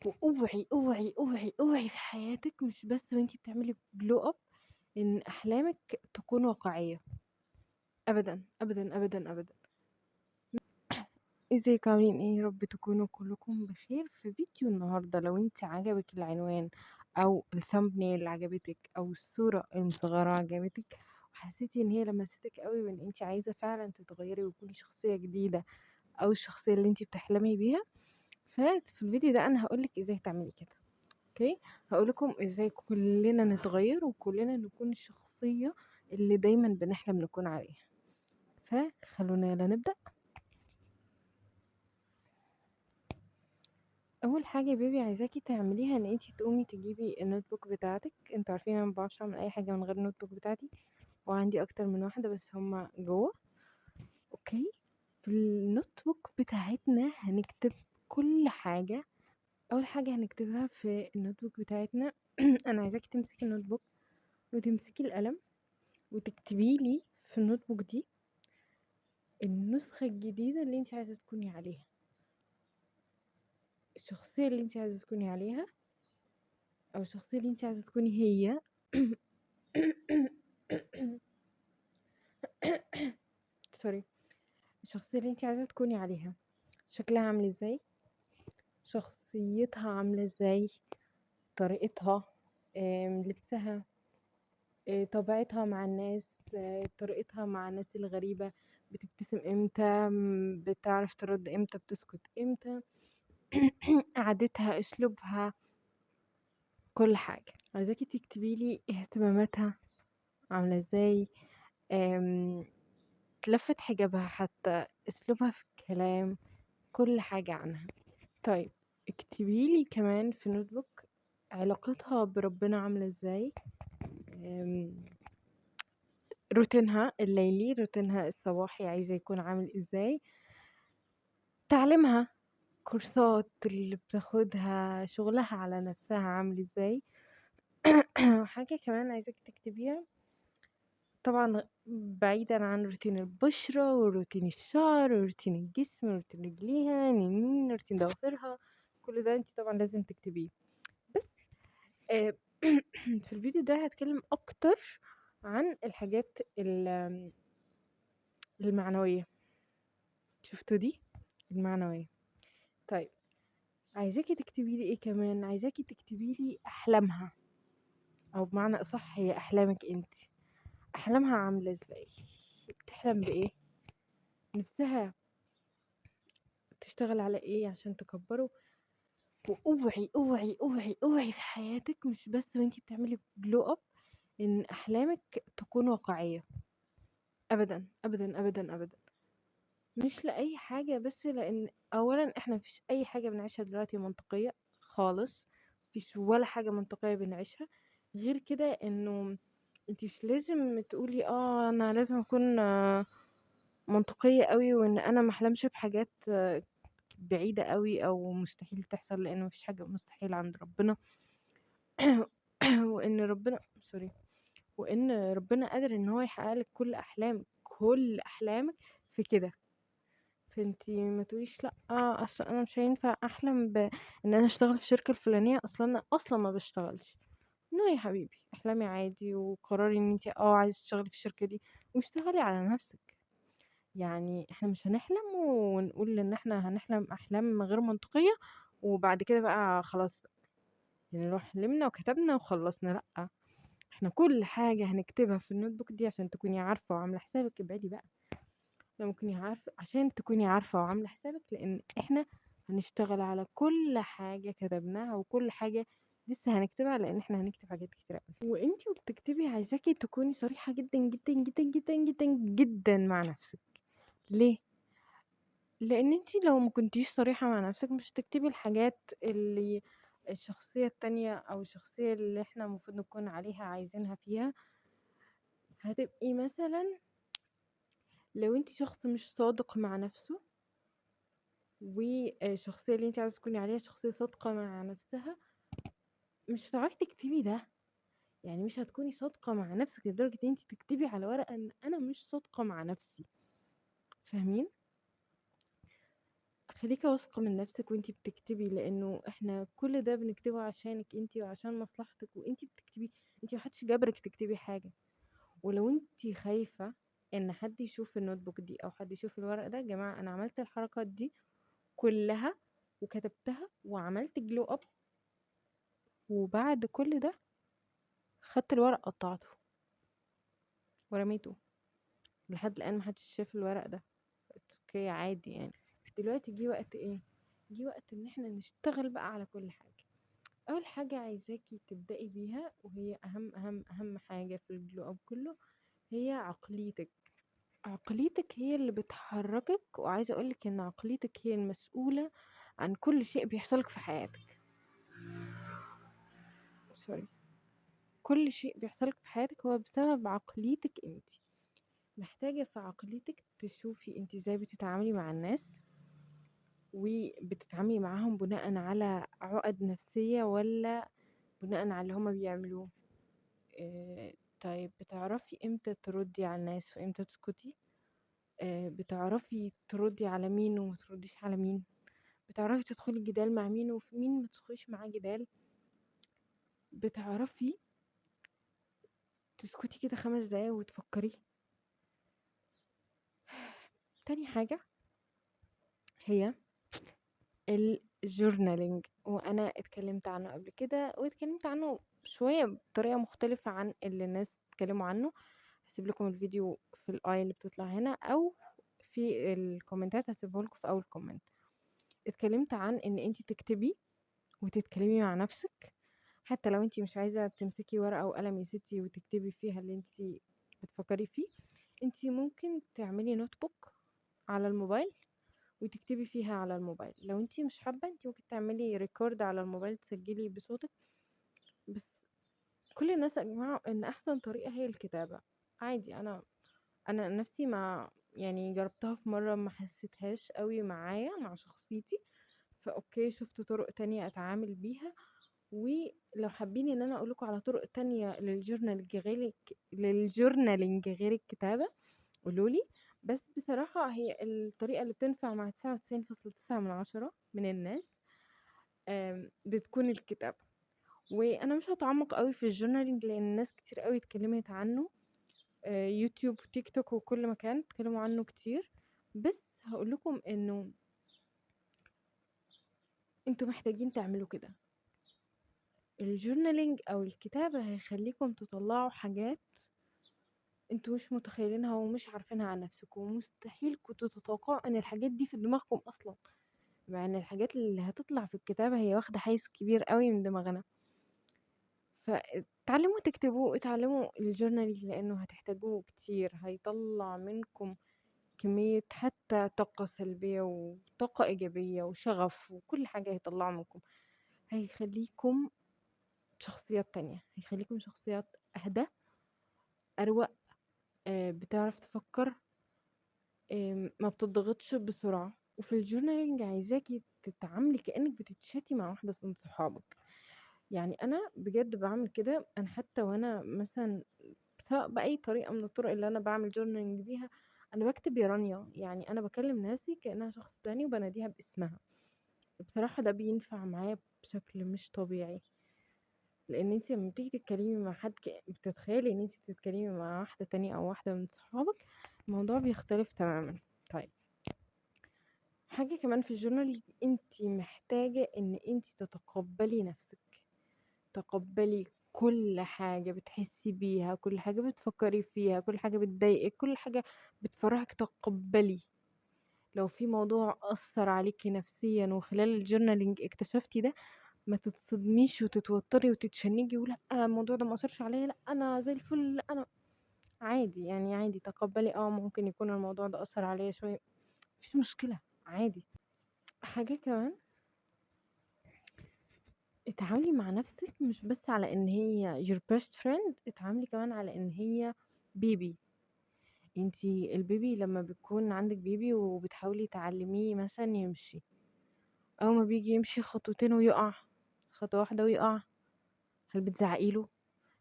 واوعي اوعي اوعي اوعي في حياتك، مش بس وانتي بتعملي جلو اب، ان احلامك تكون واقعية. ابدا ابدا ابدا ابدا. ازيكم عاملين ايه؟ يا رب تكونوا كلكم بخير. في فيديو النهاردة، لو انت عجبك العنوان او الثامبنيل اللي عجبتك او الصورة المصغرة عجبتك وحسيتي ان هي لمستك قوي وان انت عايزة فعلا تتغيري وتكوني شخصية جديدة او الشخصية اللي انت بتحلمي بيها، ففي الفيديو ده انا هقولك ازاي تعملي كده. اوكي، هقولكم ازاي كلنا نتغير وكلنا نكون الشخصية اللي دايما بنحلم نكون عليها. فخلونا يلا نبدأ. اول حاجه يا بيبي عايزاكي تعمليها ان انتي تقومي تجيبي النوت بوك بتاعتك. انتوا عارفين انا ما بعرفش اعمل اي حاجه من غير النوت بوك بتاعتي، وعندي اكتر من واحده بس هما جوه. اوكي، في النوت بوك بتاعتنا هنكتب كل حاجه. اول حاجه هنكتبها في النوت بوك بتاعتنا انا عايزاكي تمسكي النوت بوك وتمسكي القلم وتكتبي لي في النوت بوك دي النسخه الجديده اللي انتي عايزه تكوني عليها، الشخصيه اللي انتي عايزه تكوني عليها، او الشخصيه اللي انتي عايزه تكوني هي. سوري. الشخصية اللي انت عايزة تكوني عليها شكلها عامل ازاي، شخصيتها عاملة ازاي، طريقتها، لبسها، طبيعتها مع الناس، طريقتها مع الناس الغريبة، بتبتسم امتى، بتعرف ترد امتى، بتسكت امتى، قعدتها، اسلوبها، كل حاجة. عايزاكي تكتبي لي اهتماماتها عاملة ازاي، لفة حجابها، حتى اسلوبها في الكلام، كل حاجة عنها. طيب، اكتبي لي كمان في نوت بوك علاقتها بربنا عاملة ازاي، أم، روتينها الليلي، روتينها الصباحي عايزة يكون عامل ازاي، تعليمها، كورسات اللي بتاخدها، شغلها على نفسها عامل ازاي. حاجة كمان عايزاك تكتبيها، طبعا بعيدا عن روتين البشرة وروتين الشعر وروتين الجسم وروتين رجليها، روتين ضوافرها، كل ده انت طبعا لازم تكتبيه. بس آه، في الفيديو ده هتكلم اكتر عن الحاجات المعنوية. شفتوا دي؟ المعنوية. طيب، عايزاكي تكتبي لي ايه كمان، عايزاكي تكتبي لي احلامها، او بمعنى اصح هي احلامك انت، احلامها عاملة ازاي، بتحلم بايه، نفسها تشتغل على ايه عشان تكبره. واوعي اوعي اوعي اوعي في حياتك، مش بس وانتي بتعملي جلو اب، ان احلامك تكون واقعية. ابدا ابدا ابدا ابدا. مش لأي حاجة، بس لأن أولا احنا مفيش أي حاجة بنعيشها دلوقتي منطقية خالص، مفيش ولا حاجة منطقية بنعيشها. غير كده انه انت مش لازم تقولي انا لازم اكون منطقية قوي، وان انا محلمش بحاجات بعيدة قوي او مستحيل تحصل، لان مفيش حاجة مستحيل عند ربنا. وان ربنا سوري، وان ربنا قادر ان هو يحقق لك كل احلامك، كل احلامك في كده. فانتي ما تقوليش لا، اصل انا مش هينفع احلم ان انا اشتغل في الشركه الفلانيه، اصلا انا اصلا ما بشتغلش. نو يا حبيبي، احلامي عادي وقرري ان انتي عايزه تشتغلي في الشركه دي واشتغلي على نفسك. يعني احنا مش هنحلم ونقول ان احنا هنحلم احلام غير منطقيه وبعد كده بقى خلاص بقى، يعني نروح حلمنا وكتبنا وخلصنا. لا، احنا كل حاجه هنكتبها في النوت بوك دي عشان تكوني عارفه وعامله حسابك. ابعدي بقى، لما تكوني عارفة، عشان تكوني عارفة وعاملة حسابك، لأن احنا هنشتغل على كل حاجة كتبناها وكل حاجة لسه هنكتبها، لأن احنا هنكتب حاجات كتير أوي. وانتي وبتكتبي عايزاكي تكوني صريحة جدا جدا جدا جدا جدا جدا مع نفسك. ليه؟ لأن انتي لو ما كنتيش صريحة مع نفسك مش هتكتبي الحاجات اللي الشخصية التانية أو الشخصية اللي احنا المفروض نكون عليها عايزينها فيها. هتبقي مثلا لو انتي شخص مش صادق مع نفسه، والشخصية اللي انت عايزة تكوني عليها شخصية صادقة مع نفسها، مش هتعرفي تكتبي ده. يعني مش هتكوني صادقة مع نفسك لدرجة ان انت تكتبي على ورقة ان انا مش صادقة مع نفسي. فاهمين؟ خليكي واثقة من نفسك وانتي بتكتبي، لانه احنا كل ده بنكتبه عشانك انتي وعشان مصلحتك، وانتي بتكتبي. انتي محدش جبرك تكتبي حاجة. ولو انتي خايفة ان حد يشوف النوت بوك دي او حد يشوف الورق ده، يا جماعة انا عملت الحركات دي كلها وكتبتها وعملت جلو اب، وبعد كل ده خدت الورق قطعته ورميته. لحد الان محدش شاف الورق ده. اوكي عادي يعني. دلوقتي جه وقت ايه؟ جه وقت ان احنا نشتغل بقى على كل حاجة. اول حاجة عايزاكي تبدأي بيها، وهي اهم اهم اهم حاجة في الجلو اب كله، هي عقليتك. عقليتك هي اللي بتحركك، وعايزة اقولك ان عقليتك هي المسؤولة عن كل شيء بيحصلك في حياتك. سوري. كل شيء بيحصلك في حياتك هو بسبب عقليتك انت. محتاجة في عقليتك تشوفي انت ازاي بتتعاملي مع الناس، وبتتعاملي معاهم بناء على عقد نفسية ولا بناء على اللي هما بيعملوه. آه، طيب بتعرفي امتى تردي على الناس وامتى تسكتي؟ بتعرفي تردي على مين وما ترديش على مين؟ بتعرفي تدخلي جدال مع مين وفي مين ما تدخليش معاه جدال؟ بتعرفي تسكتي كده 5 دقايق وتفكري؟ تاني حاجة هي الجورنالينج، وانا اتكلمت عنه قبل كده، واتكلمت عنه شوية بطريقة مختلفة عن اللي الناس اتكلموا عنه. هسيب لكم الفيديو في الاي اللي بتطلع هنا، او في الكومنتات هسيبه لكم في اول كومنت. اتكلمت عن ان انت تكتبي وتتكلمي مع نفسك، حتى لو انت مش عايزة تمسكي ورقة وقلم يا ستي وتكتبي فيها اللي انت بتفكري فيه. انت ممكن تعملي نوت بوك على الموبايل وتكتبي فيها على الموبايل. لو انتي مش حابة، انتي ممكن تعملي ريكورد على الموبايل تسجلي بصوتك. بس كل الناس اجمعوا ان احسن طريقة هي الكتابة. عادي. انا نفسي ما يعني جربتها في مرة ما حسيتهاش قوي معايا مع شخصيتي، فاوكي شفت طرق تانية اتعامل بيها. ولو حابين ان انا اقولكوا على طرق تانية للجورنالينج غير الكتابة قولولي. بس بصراحة هي الطريقة اللي بتنفع مع 99.9 من الناس بتكون الكتابة. وانا مش هتعمق قوي في الجورنالينج لان ناس كتير قوي اتكلمت عنه، يوتيوب وتيك توك وكل مكان اتكلموا عنه كتير. بس هقول لكم انه انتوا محتاجين تعملوا كده. الجورنالينج او الكتابة هيخليكم تطلعوا حاجات انتوا مش متخيلينها ومش عارفينها عن نفسكم، ومستحيل كنتوا تتوقعوا ان الحاجات دي في دماغكم اصلا، مع ان الحاجات اللي هتطلع في الكتابة هي واخدة حيز كبير قوي من دماغنا. فتعلموا تكتبوا، اتعلموا الجورنالينج لانه هتحتاجوه كتير. هيطلع منكم كمية حتى طاقة سلبية وطاقة ايجابية وشغف وكل حاجة هيطلعوا منكم. هيخليكم شخصيات تانية، هيخليكم شخصيات اهدى، اروق، بتعرف تفكر، ما بتضغطش بسرعة. وفي الجورنالينج عايزاكي تتعاملي كأنك بتتشاتي مع واحدة من صحابك. يعني انا بجد بعمل كده. انا حتى وانا مثلا سواء باي طريقه من الطرق اللي انا بعمل جورنالينج بيها، انا بكتب يا رانيا. يعني انا بكلم نفسي كانها شخص تاني وبناديها باسمها. بصراحه ده بينفع معايا بشكل مش طبيعي، لان انت لما بتيجي تتكلمي مع حد بتتخيلي ان انت بتتكلمي مع واحده تانية او واحده من صحابك. الموضوع بيختلف تماما. طيب حاجه كمان في الجورنال، انت محتاجه ان انت تتقبلي نفسك. تقبلي كل حاجة بتحسي بيها، كل حاجة بتفكري فيها، كل حاجة بتضايقك، كل حاجة بتفرحك. تقبلي. لو في موضوع أثر عليكي نفسيا وخلال الجورنالينج اكتشفتي ده، ما تتصدميش وتتوتري وتتشنجي ولا الموضوع ده ما أثرش عليا، لا أنا زي الفل، لا أنا عادي. يعني عادي تقبلي ممكن يكون الموضوع ده أثر عليا شوية، مفيش مشكلة، عادي. حاجة كمان، اتعاملي مع نفسك مش بس على ان هي your best friend، اتعاملي كمان على ان هي بيبي. انتي البيبي لما بيكون عندك بيبي وبتحاولي تعلميه مثلا يمشي، اول ما بيجي يمشي خطوتين ويقع، خطوة واحدة ويقع، هل بتزعقيله؟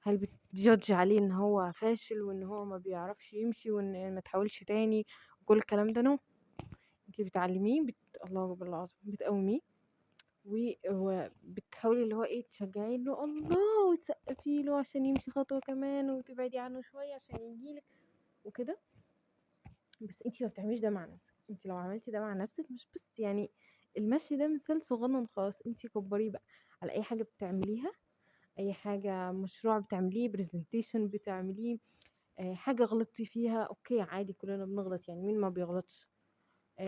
هل بتجادج عليه ان هو فاشل وان هو ما بيعرفش يمشي وان ما تحاولش تاني وكل الكلام ده؟ نو. انت بتعلميه الله اكبر العظيم، بتقوميه وبتحاولي اللي هو ايه تشجعيه له الله، وتسقفي له عشان يمشي خطوة كمان، وتبعدي عنه شوية عشان يجيلك وكده. بس انتي ما بتعمليش ده مع نفسك. انتي لو عملتي ده مع نفسك، مش بس يعني المشي ده مثال صغنن خالص، انتي كبريه بقى على اي حاجة بتعمليها، اي حاجة مشروع بتعمليه، برزنتيشن بتعمليه، حاجة غلطتي فيها اوكي عادي، كلنا بنغلط يعني، مين ما بيغلطش.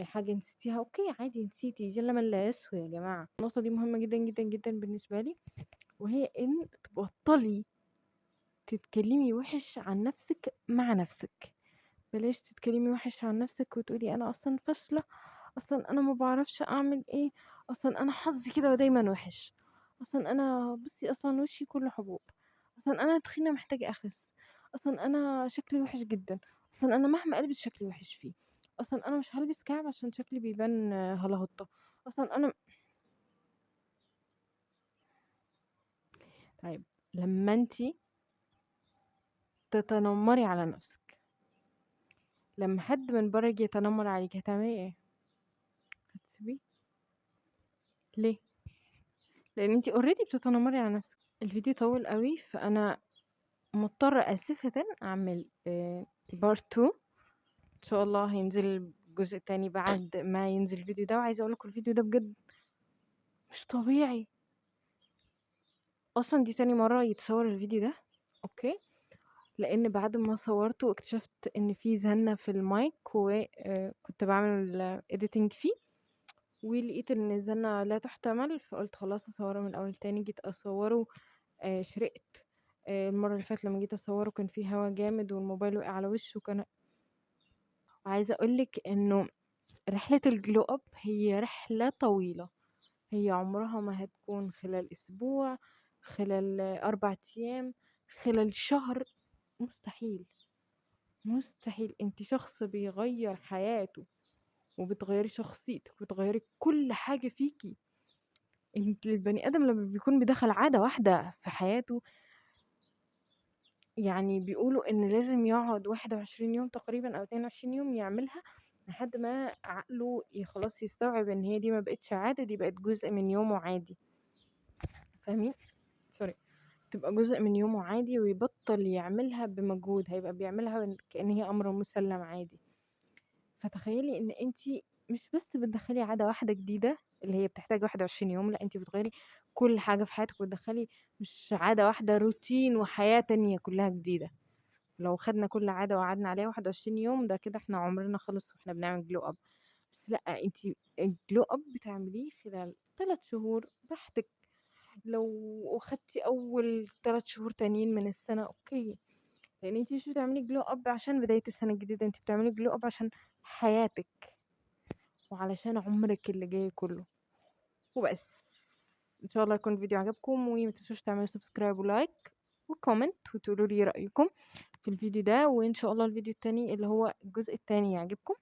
حاجة نسيتيها اوكي عادي، نسيتي جل من لا يسهو يا جماعة. النقطة دي مهمة جدا جدا جدا بالنسبة لي، وهي ان تبطلي تتكلمي وحش عن نفسك مع نفسك. بلاش تتكلمي وحش عن نفسك وتقولي انا اصلا فاشلة، اصلا انا ما بعرفش اعمل ايه، اصلا انا حظي كده ودايما وحش، اصلا انا بصي اصلا وشي كله حبوب، اصلا انا تخينة محتاجة اخس، اصلا انا شكلي وحش جدا، اصلا انا مهما البس شكلي وحش فيه، اصلا انا مش هلبس كعب عشان شكلي بيبان هلاهطة، اصلا انا. طيب لما انتي تتنمري على نفسك، لما حد من بره يجي يتنمر عليك هتعملي ايه؟ هتسيبيه؟ ليه؟ لان انتي اوريدي بتتنمري على نفسك. الفيديو طول قوي، فانا مضطرة اسفة اعمل بارت 2. ان شاء الله هينزل الجزء التاني بعد ما ينزل الفيديو ده. وعايزة اقولكم الفيديو ده بجد مش طبيعي، اصلا دي تاني مرة يتصور الفيديو ده. اوكي، لان بعد ما صورته اكتشفت ان في زنة في المايك، وكنت بعمل editing فيه، ولقيت ان الزنة لا تحتمل، فقلت خلاص اصوره من الاول تاني. جيت اصوره شرقت. المرة اللي فاتت لما جيت اصوره كان فيه هوا جامد والموبايل وقع على وشه. وكان عايزة اقولك انه رحلة الجلو اب هي رحلة طويلة، هي عمرها ما هتكون خلال اسبوع، خلال 4 ايام، خلال شهر. مستحيل، مستحيل. انت شخص بيغير حياته، وبتغيري شخصيتك، وبتغيري كل حاجة فيكي. انت البني ادم لما بيكون بيدخل عادة واحدة في حياته، يعني بيقولوا ان لازم يقعد 21 يوم تقريبا او 22 يوم يعملها، لحد ما عقله خلاص يستوعب ان هي دي ما بقتش عادة، دي بقت جزء من يومه عادي. فاهمين؟ سوري. تبقى جزء من يومه عادي، ويبطل يعملها بمجهود، هيبقى بيعملها كأن هي امر مسلم عادي. فتخيلي ان انتي مش بس بتدخلي عادة واحدة جديدة اللي هي بتحتاج 21 يوم، لا انتي بتغيري كل حاجة في حياتك، وتدخلي مش عادة واحدة، روتين وحياة تانية كلها جديدة. لو خدنا كل عادة وقعدنا عليها 21 يوم، ده كده احنا عمرنا خلص واحنا بنعمل جلو اب. بس لا، انتي الجلو اب بتعمليه خلال 3 شهور براحتك. لو خدتي اول 3 شهور تانيين من السنة اوكي، لان انتي مش بتعملي جلو اب عشان بداية السنة الجديدة، انتي بتعملي جلو اب عشان حياتك، وعلشان عمرك اللي جاي كله. وبس. ان شاء الله يكون الفيديو عجبكم، وما تنسوش تعملوا سبسكرايب ولايك وكومنت، وتقولوا لي رأيكم في الفيديو ده. وان شاء الله الفيديو التاني اللي هو الجزء التاني يعجبكم.